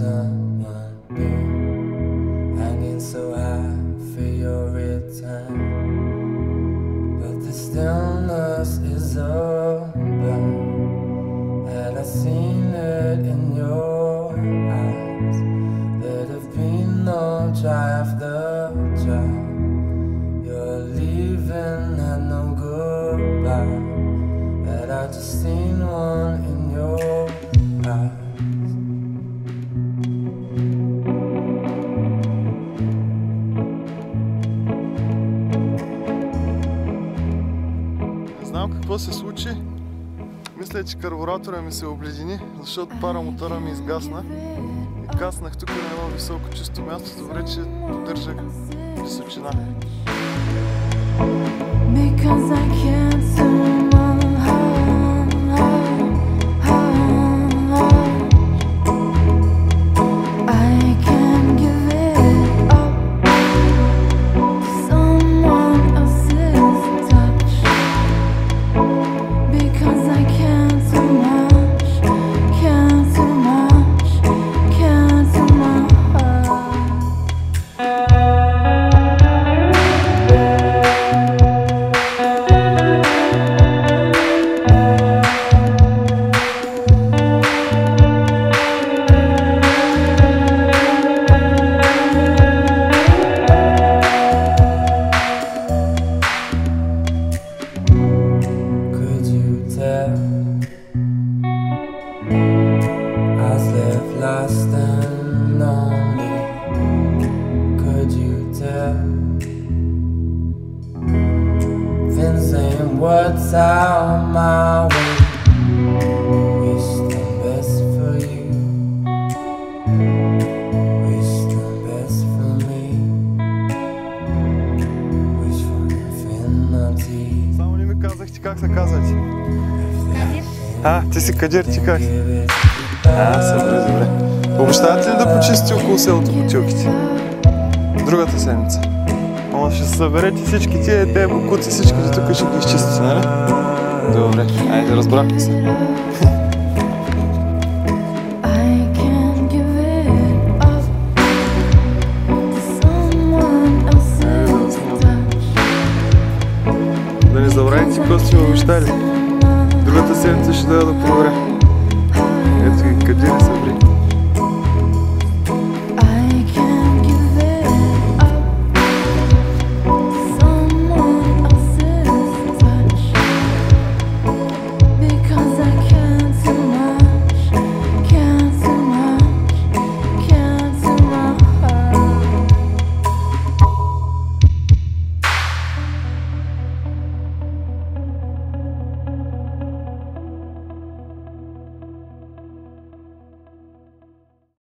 someone new, hanging so high for your return. But the stillness is over. Had I seen it in your eyes, there'd have been no try after try. You're leaving and no goodbye. Had I just seen one in your eyes. Не знам какво се случи. Мисля, че карбуратора ми се обледени, защото парамотора ми изгасна. И каснах тук на едно високо чисто място. Добре, че поддържах височина. Lost and lonely, could you tell? Things ain't words out my way. Wish the best for you, wish the best for me, wish for infinity. Само ли ми казахте как се казвате? Ти си Кадир, ти как? Добре. Обещавате ли да почистите около селото бутилките? Другата седмица. Ама ще се съберете всички тези букуци, всичките тук ще ги изчистите, нали? Добре, айде, разбрахме се. Да не забравяйте какво сте обещали. Другата седмица ще дойда да проверя. Ето ги Кадир.